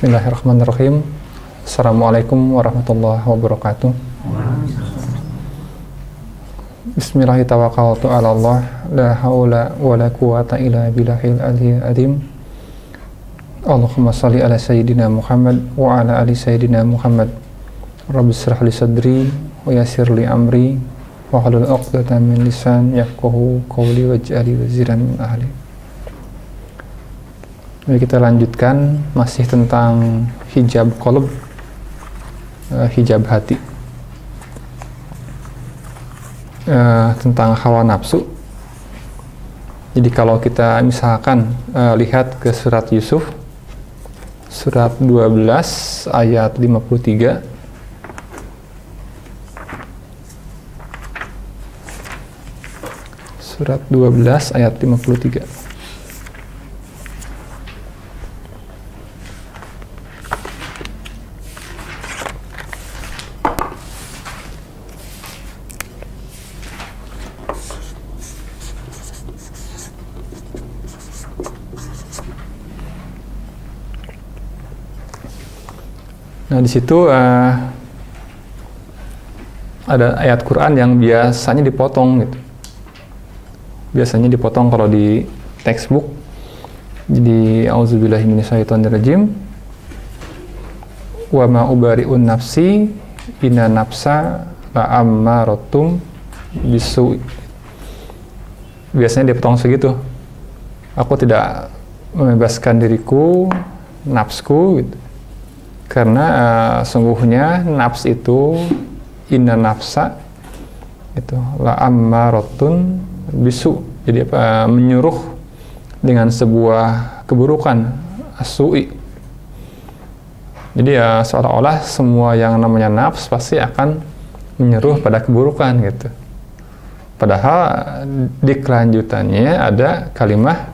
Bismillahirrahmanirrahim. Assalamualaikum warahmatullahi wabarakatuh. Bismillahirrahmanirrahim. Allah, la haula wa la quwata illa billahil aliyyil azim. Allahumma shalli ala sayyidina Muhammad wa ala ali sayyidina Muhammad. Rabbi shrah li sadri wa yassir li amri wa hlul 'uqdatam min lisani yafqahu qawli waj'alni waziran min ahli. Mari kita lanjutkan masih tentang hijab qalb, hijab hati, tentang hawa nafsu. Jadi kalau kita misalkan lihat ke surat Yusuf, surat 12 ayat 53, surat 12 ayat 53. Nah, di situ ada ayat Quran yang biasanya dipotong gitu. Biasanya dipotong kalau di textbook. Jadi auzubillahi minasyaitonirrajim. Wa ma ubari'un nafsi inna nafsa la'ammaratum bisu'. Biasanya dipotong segitu. Aku tidak membebaskan diriku, nafsku gitu. Karena sungguhnya nafs itu inna nafsa itu la ammaratun bisu, jadi menyuruh dengan sebuah keburukan, asui. Jadi seolah-olah semua yang namanya nafs pasti akan menyuruh pada keburukan gitu. Padahal di kelanjutannya ada kalimah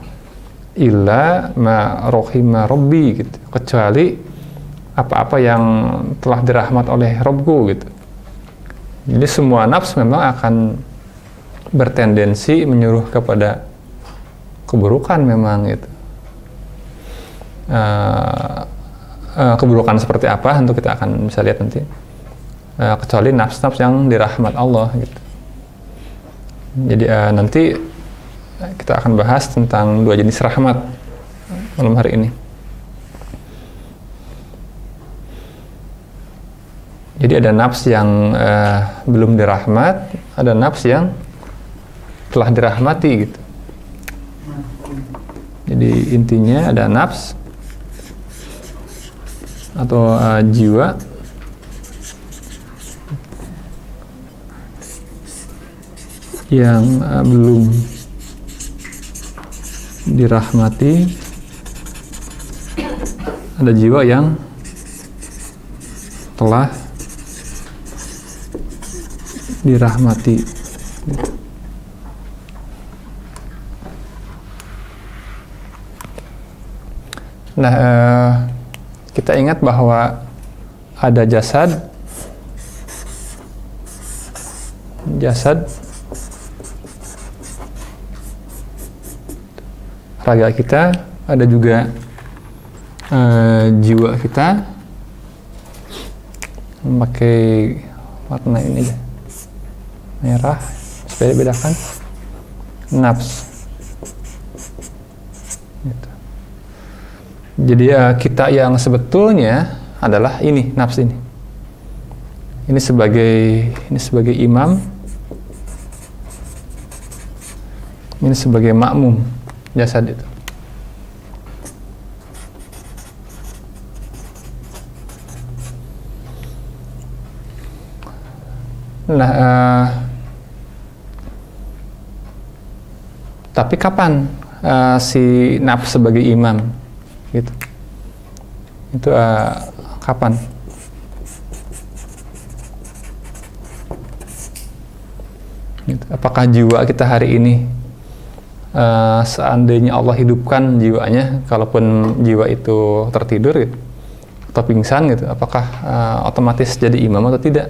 illa ma rohima robbi gitu, kecuali apa-apa yang telah dirahmat oleh Rabbku gitu. Jadi semua nafs memang akan bertendensi menyuruh kepada keburukan memang gitu. Keburukan seperti apa tentu kita akan bisa lihat nanti. Kecuali nafs-nafs yang dirahmat Allah gitu. Jadi nanti kita akan bahas tentang dua jenis rahmat malam hari ini. Jadi ada nafs yang belum dirahmat, ada nafs yang telah dirahmati gitu. Jadi intinya ada nafs atau jiwa yang belum dirahmati, ada jiwa yang telah dirahmati. Nah, kita ingat bahwa ada jasad, raga kita, ada juga jiwa kita. Memakai warna ini deh, merah supaya dibedakan, nafs gitu. Jadi kita yang sebetulnya adalah ini, nafs ini. Ini sebagai imam, ini sebagai makmum jasad itu. Nah, tapi kapan si nafs sebagai imam gitu? Itu kapan? Gitu. Apakah jiwa kita hari ini seandainya Allah hidupkan jiwanya, kalaupun jiwa itu tertidur gitu, atau pingsan gitu, apakah otomatis jadi imam atau tidak?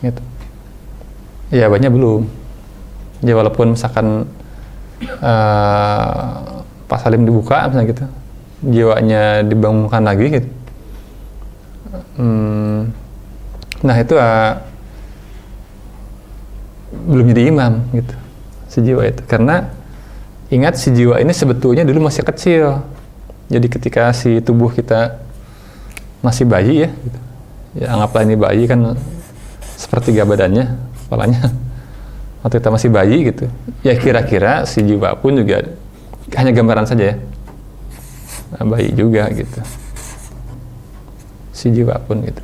Gitu. Ya, banyak belum. Ya, walaupun misalkan pas salim dibuka misalnya gitu, jiwanya dibangunkan lagi gitu. Nah itu belum jadi imam gitu si jiwa itu, karena ingat si jiwa ini sebetulnya dulu masih kecil. Jadi ketika si tubuh kita masih bayi ya, gitu. Ya anggaplah ini bayi kan sepertiga badannya, kepalanya. Waktu kita masih bayi gitu, ya kira-kira si jiwa pun juga hanya gambaran saja ya, bayi juga gitu. Si jiwa pun gitu.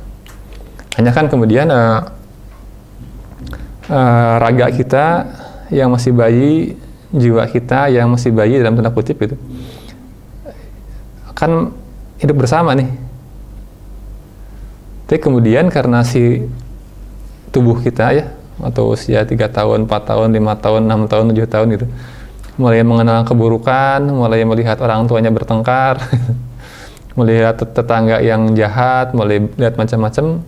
Hanya kan kemudian raga kita yang masih bayi, jiwa kita yang masih bayi dalam tanda kutip gitu, kan hidup bersama nih. Tapi kemudian karena si tubuh kita ya, atau usia 3 tahun, 4 tahun, 5 tahun, 6 tahun, 7 tahun gitu, mulai mengenal keburukan, mulai melihat orang tuanya bertengkar, melihat tetangga yang jahat, mulai lihat macam-macam.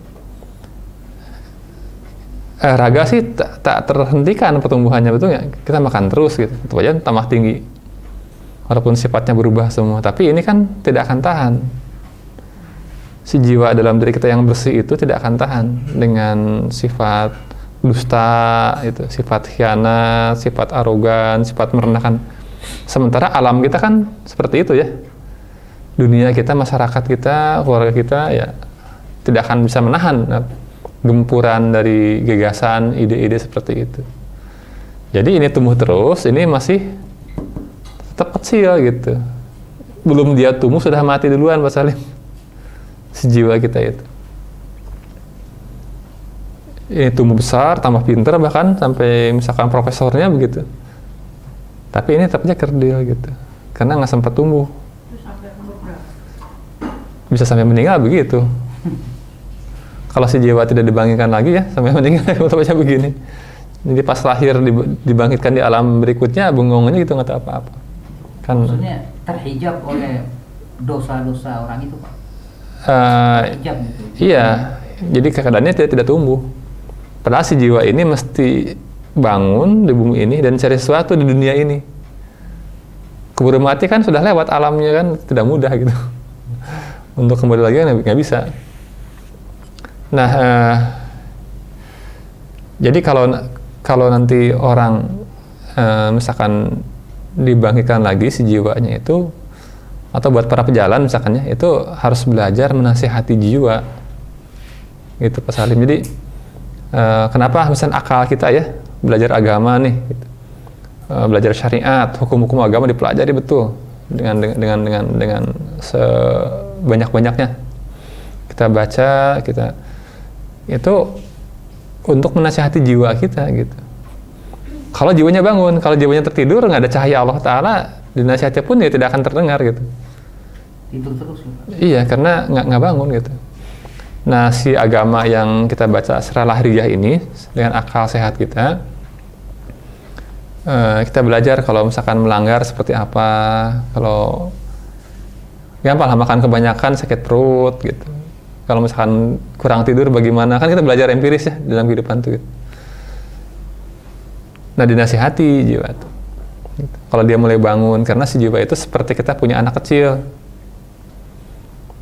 Raga sih tak terhentikan pertumbuhannya, betul nggak? Kita makan terus gitu, itu aja tambah tinggi. Walaupun sifatnya berubah semua, tapi ini kan tidak akan tahan. Si jiwa dalam diri kita yang bersih itu tidak akan tahan dengan sifat dusta, itu, sifat khianat, sifat arogan, sifat merendahkan. Sementara alam kita kan seperti itu ya. Dunia kita, masyarakat kita, keluarga kita ya tidak akan bisa menahan gempuran dari gagasan, ide-ide seperti itu. Jadi ini tumbuh terus, ini masih tetap kecil gitu. Belum dia tumbuh sudah mati duluan Pak Salim. Si jiwa kita itu. Ini tumbuh besar, tambah pinter bahkan sampai misalkan profesornya begitu. Tapi ini tetapnya kerdil gitu. Karena nggak sempat tumbuh. Bisa sampai meninggal begitu. Kalau si jiwa tidak dibangkitkan lagi ya, sampai meninggal, tetapnya begini. Jadi pas lahir dibangkitkan di alam berikutnya, bengongnya gitu, nggak tahu apa-apa. Kan, maksudnya terhijab oleh dosa-dosa orang itu Pak? Terhijab gitu? Iya, jadi keadaannya tidak tumbuh. Padahal si jiwa ini mesti bangun di bumi ini dan cari sesuatu di dunia ini. Keburu mati kan sudah lewat alamnya kan, tidak mudah gitu. Untuk kembali lagi kan nggak bisa. Nah, jadi kalau nanti orang misalkan dibangkitkan lagi si jiwanya itu, atau buat para pejalan misalkannya, itu harus belajar menasihati jiwa. Gitu Pak Salim. Jadi kenapa misalnya akal kita ya, belajar agama nih, gitu. Belajar syariat, hukum-hukum agama dipelajari betul dengan sebanyak-banyaknya. Kita baca, itu untuk menasihati jiwa kita gitu. Kalau jiwanya bangun, kalau jiwanya tertidur, nggak ada cahaya Allah Ta'ala, dinasihati pun ya tidak akan terdengar gitu. Tidur terus ya Pak? Iya, karena nggak bangun gitu. Nah, si agama yang kita baca secara lahiriah ini, dengan akal sehat kita belajar kalau misalkan melanggar seperti apa, kalau gampang makan kebanyakan sakit perut gitu. Kalau misalkan kurang tidur bagaimana, kan kita belajar empiris ya dalam kehidupan itu gitu. Nah, dinasihati jiwa itu gitu. Kalau dia mulai bangun, karena si jiwa itu seperti kita punya anak kecil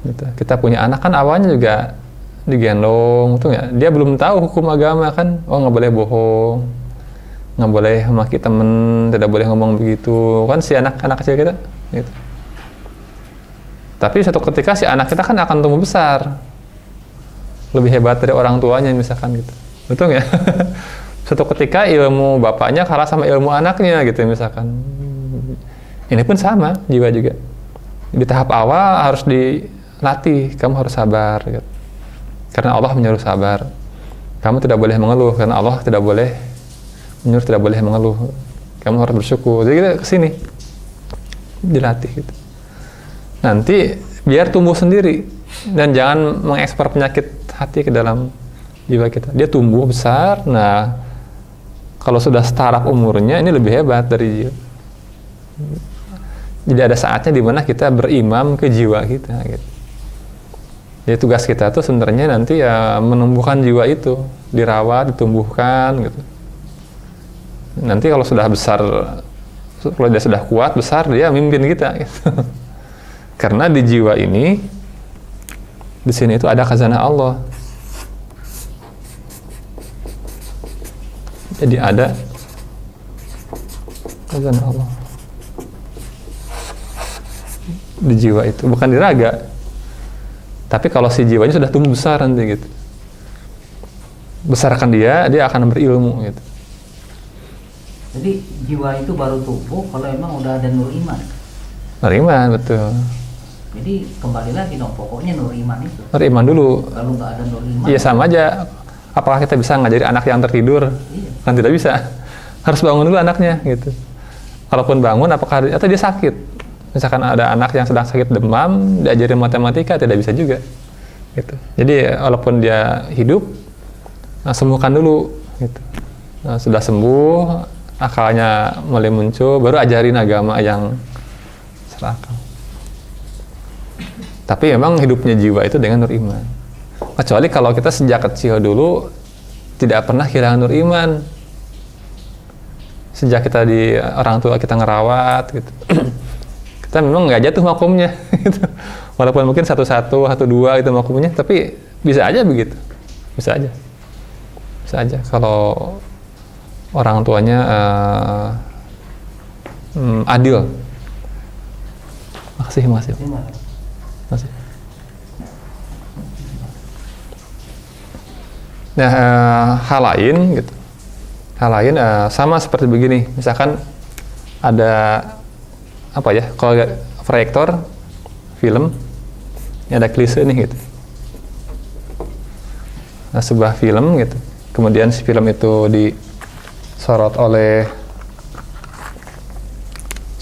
gitu. Kita punya anak kan awalnya juga digendong tuh ya, dia belum tahu hukum agama kan, oh nggak boleh bohong, nggak boleh maki temen, tidak boleh ngomong begitu kan si anak kecil kita gitu. Tapi suatu ketika si anak kita kan akan tumbuh besar, lebih hebat dari orang tuanya misalkan gitu, betul nggak? Suatu ketika ilmu bapaknya kalah sama ilmu anaknya gitu misalkan. Ini pun sama, jiwa juga. Di tahap awal harus dilatih, kamu harus sabar gitu. Karena Allah menyuruh sabar. Kamu tidak boleh mengeluh, karena Allah tidak boleh menyuruh, tidak boleh mengeluh. Kamu harus bersyukur. Jadi kita kesini dilatih gitu. Nanti biar tumbuh sendiri dan jangan mengekspor penyakit hati ke dalam jiwa kita. Dia tumbuh besar. Nah, kalau sudah setara umurnya ini lebih hebat dari jiwa. Jadi ada saatnya di mana kita berimam ke jiwa kita gitu. Jadi tugas kita tuh sebenarnya nanti ya menumbuhkan jiwa itu, dirawat, ditumbuhkan gitu. Nanti kalau sudah besar, kalau dia sudah kuat, besar, dia mimpin kita gitu. Karena di jiwa ini, di sini itu ada khazanah Allah. Jadi ada khazanah Allah di jiwa itu, bukan di raga. Tapi kalau si jiwanya sudah tumbuh besar nanti gitu, besarkan dia akan berilmu gitu. Jadi jiwa itu baru tumbuh kalau emang udah ada nur iman. Nur iman, betul. Jadi kembali lagi dong, pokoknya nur iman itu. Nur iman dulu. Kalau nggak ada nur iman, Iya sama aja. Apakah kita bisa ngajari anak yang tertidur? iya. Kan tidak bisa. Harus bangun dulu anaknya gitu. Kalaupun bangun, apakah atau dia sakit? Misalkan ada anak yang sedang sakit demam, diajarin matematika tidak bisa juga. Gitu. Jadi walaupun dia hidup, sembuhkan dulu. Gitu. Nah, sudah sembuh, akalnya mulai muncul, baru ajarin agama yang serakal. Tapi memang hidupnya jiwa itu dengan nur iman. Kecuali kalau kita sejak kecil dulu tidak pernah kehilangan nur iman. Sejak kita di orang tua kita ngerawat gitu. Kita memang nggak jatuh makumnya gitu. Walaupun mungkin 1-1, 1-2 itu makumnya, tapi bisa aja begitu. Bisa aja. Bisa aja kalau orang tuanya adil. Makasih. Makasih. Nah, hal lain gitu. Hal lain sama seperti begini. Misalkan ada apa ya? Kalau proyektor film, ini ada klise nih gitu. Nah, sebuah film gitu. Kemudian si film itu disorot oleh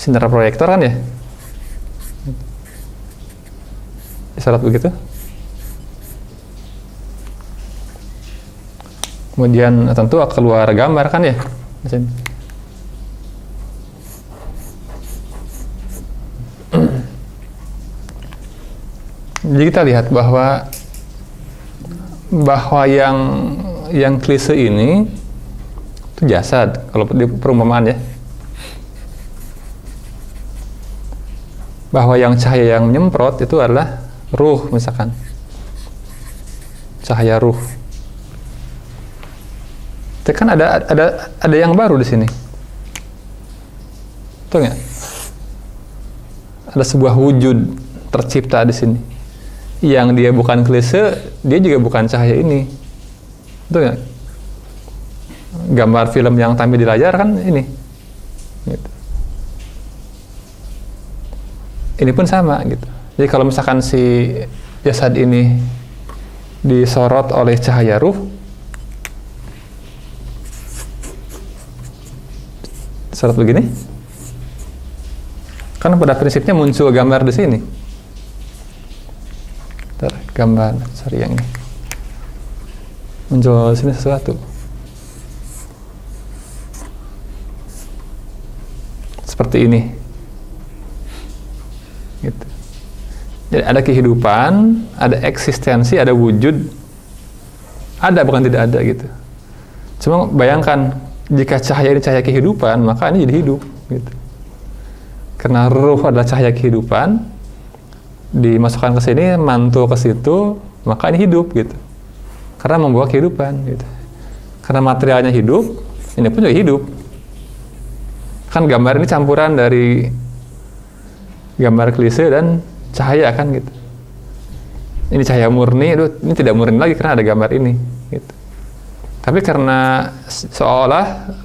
sinar proyektor kan ya? Disorot begitu. Kemudian tentu keluar gambar kan ya? Jadi kita lihat bahwa yang klise ini itu jasad kalau di perumpamaan ya. Bahwa yang cahaya yang menyemprot itu adalah ruh misalkan. Cahaya ruh. Itu kan ada yang baru di sini. Betul nggak? Ada sebuah wujud tercipta di sini. Yang dia bukan klise, dia juga bukan cahaya ini. Betul nggak? Gambar film yang tampil di layar kan ini. Gitu. Ini pun sama gitu. Jadi kalau misalkan si jasad ini disorot oleh cahaya ruh, sorot begini, kan pada prinsipnya muncul gambar di sini. Bentar, gambar, sorry yang ini. Muncul di sini sesuatu. Seperti ini. Gitu. Jadi ada kehidupan, ada eksistensi, ada wujud. Ada bukan tidak ada gitu. Cuma bayangkan jika cahaya ini cahaya kehidupan, maka ini jadi hidup gitu. Karena ruh adalah cahaya kehidupan, dimasukkan ke sini, mantul ke situ, maka ini hidup gitu. Karena membawa kehidupan gitu. Karena materialnya hidup, ini pun juga hidup. Kan gambar ini campuran dari gambar klise dan cahaya kan gitu. Ini cahaya murni, ini tidak murni lagi karena ada gambar ini gitu. Tapi karena seolah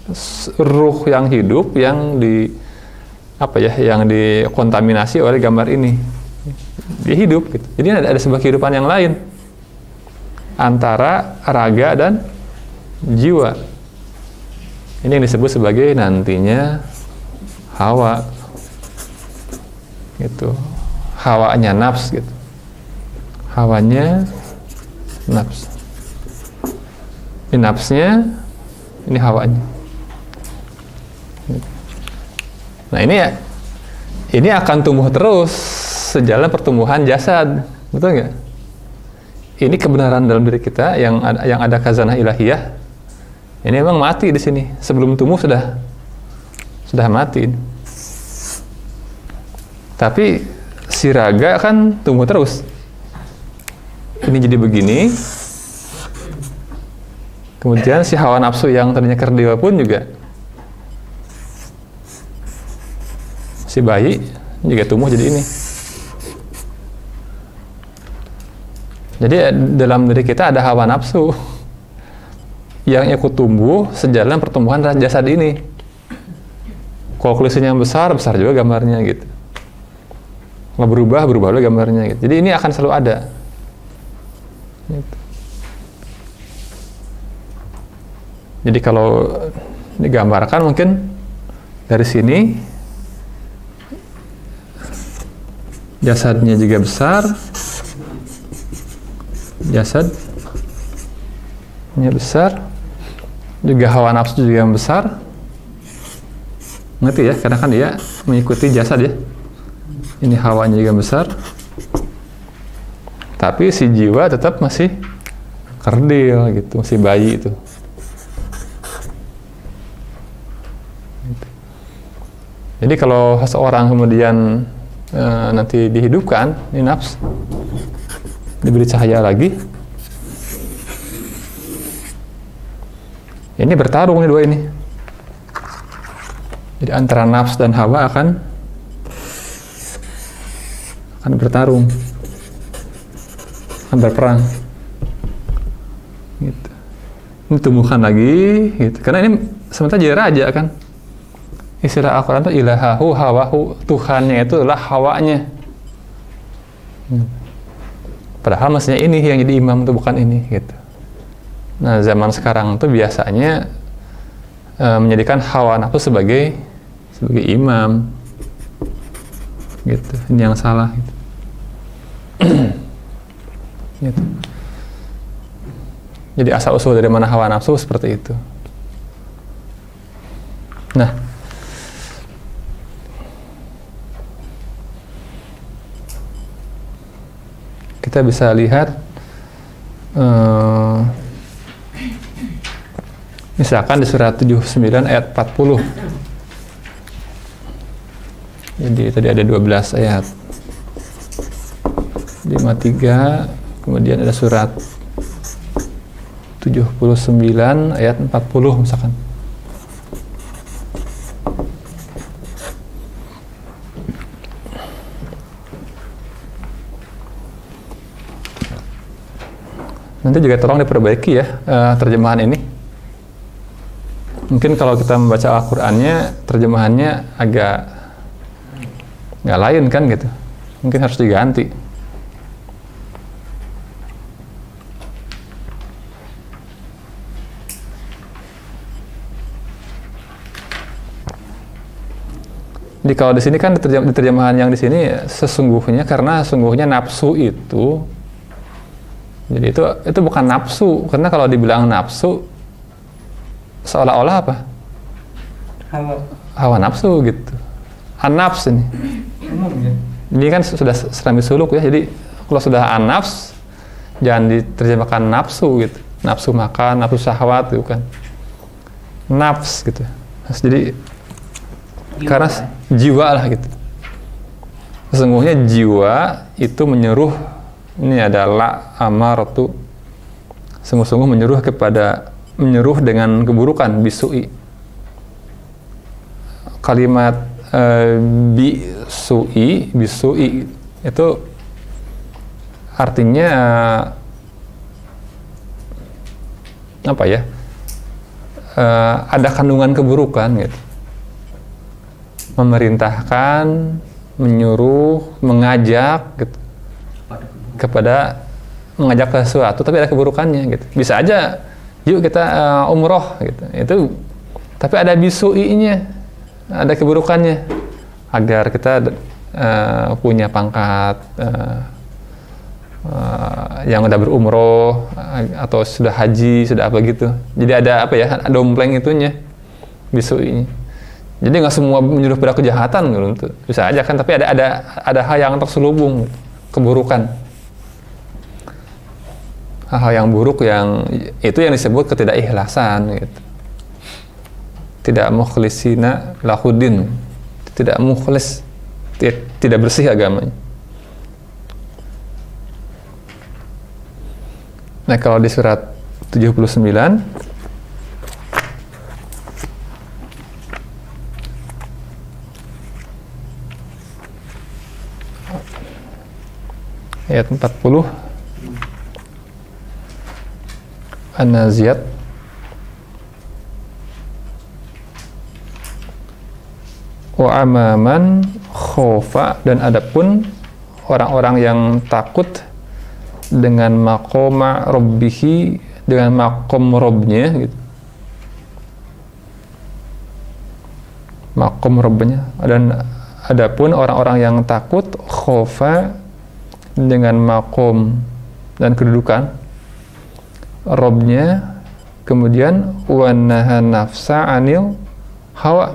ruh yang hidup yang yang dikontaminasi oleh gambar ini, dia hidup gitu. Jadi ada sebuah kehidupan yang lain antara raga dan jiwa. Ini yang disebut sebagai nantinya hawa. Gitu. Hawanya nafs gitu. Hawanya nafs. Ini nafsnya, ini hawanya. Nah ini akan tumbuh terus sejalan pertumbuhan jasad, betul nggak? Ini kebenaran dalam diri kita yang ada khazanah ilahiyah. Ini memang mati di sini. Sebelum tumbuh sudah mati. Tapi si raga kan tumbuh terus. Ini jadi begini. Kemudian si hawa nafsu yang tadinya kerdil pun juga, si bayi juga tumbuh jadi ini. Jadi dalam diri kita ada hawa nafsu yang ikut tumbuh sejalan pertumbuhan jasad ini. Kalau kulisnya yang besar, besar juga gambarnya gitu. Kalau berubah juga gambarnya gitu. Jadi ini akan selalu ada. Gitu. Jadi kalau digambarkan mungkin dari sini jasadnya juga besar, jasadnya besar, juga hawa nafsu juga yang besar. Ngerti ya? Karena kan dia mengikuti jasad ya. Ini hawanya juga besar, tapi si jiwa tetap masih kerdil gitu, masih bayi itu. Jadi kalau seorang kemudian nanti dihidupkan, ini nafs, diberi cahaya lagi, ini bertarung nih dua ini. Jadi antara nafs dan hawa akan bertarung, akan berperang. Gitu. Ini tumbuhkan lagi, gitu. Karena ini sementara jadi raja kan. Istilah Al-Quran itu ilahahu hawahu, Tuhannya itu adalah hawanya. Padahal mestinya ini yang jadi imam itu bukan ini gitu. Nah zaman sekarang itu biasanya menjadikan hawa nafsu sebagai imam gitu. Ini yang salah gitu. Gitu. Jadi asal usul dari mana hawa nafsu seperti itu. Nah, kita bisa lihat misalkan di surat 79 ayat 40. Jadi tadi ada 12 ayat. 53, kemudian ada surat 79 ayat 40 misalkan. Nanti juga tolong diperbaiki ya terjemahan ini. Mungkin kalau kita membaca Al-Qur'annya, terjemahannya agak nggak lain kan gitu. Mungkin harus diganti. Jadi kalau di sini kan di terjemahan yang di sini sesungguhnya, karena sesungguhnya nafsu itu, jadi itu bukan nafsu, karena kalau dibilang nafsu seolah-olah apa? Hawa nafsu gitu. An-nafs ini. Ini kan sudah serami suluk ya. Jadi kalau sudah an-nafs jangan diterjemahkan nafsu gitu. Nafsu makan, nafsu syahwat itu kan. Nafs gitu. Jadi karena jiwa lah gitu. Sesungguhnya jiwa itu menyuruh, ini adalah amaratu, sungguh-sungguh menyuruh dengan keburukan, bisu'i. Kalimat bisu'i itu artinya apa ya? Ada kandungan keburukan gitu. Memerintahkan, menyuruh, mengajak gitu, kepada mengajak ke sesuatu, tapi ada keburukannya gitu. Bisa aja, yuk kita umroh gitu. Itu, tapi ada bisu'inya, ada keburukannya, agar kita punya pangkat yang udah berumroh atau sudah haji, sudah apa gitu. Jadi ada apa ya? Dompleng itunya, bisu'inya. Jadi nggak semua menyuruh pada kejahatan gitu. Bisa aja kan, tapi ada hal yang terselubung, keburukan. Hal-hal yang buruk yang itu yang disebut ketidakikhlasan gitu. Tidak mukhlisina lahudin. Tidak mukhlis, tidak bersih agamanya. Nah, kalau di surat 79 ayat 40 An-Naziat wa amaman khofa, dan adapun orang-orang yang takut dengan maqama rabbihi, dengan maqam Rabbnya gitu. Maqam Rabbnya, dan adapun orang-orang yang takut khofa dengan maqam dan kedudukan Rabbnya, kemudian wa nahan nafsa anil hawa,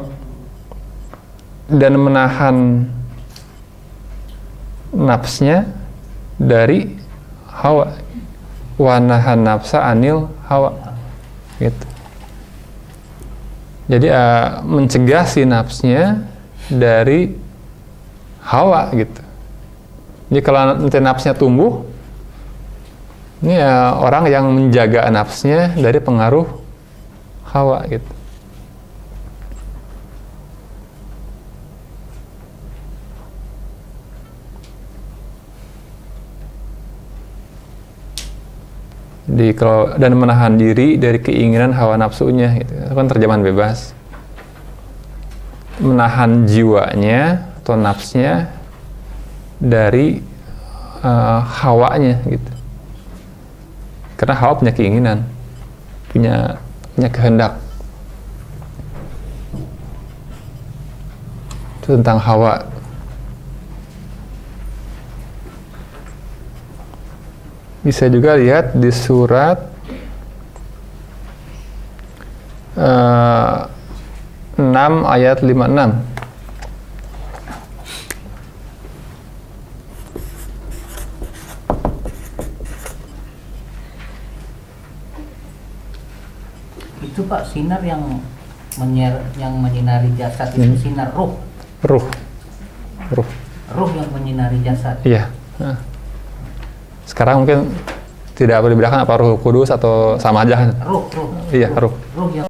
dan menahan nafsnya dari hawa, wa nahan nafsa anil hawa gitu. Jadi mencegah si nafsnya dari hawa gitu. Jadi kalau nanti nafsnya tumbuh, ini orang yang menjaga nafsnya dari pengaruh hawa gitu. Dan menahan diri dari keinginan hawa nafsunya gitu. Itu kan terjemahan bebas. Menahan jiwanya atau nafsnya dari hawanya gitu. Karena hawa punya keinginan, punya kehendak. Itu tentang hawa. Bisa juga lihat di surat 6 ayat 56. Itu Pak, sinar yang menyinari jasad itu sinar ruh. Ruh Ruh yang menyinari jasad. Iya. Sekarang mungkin tidak perlu dibedakan apa Ruh Kudus atau sama aja kan? Ruh. Iya, ruh. Ruh yang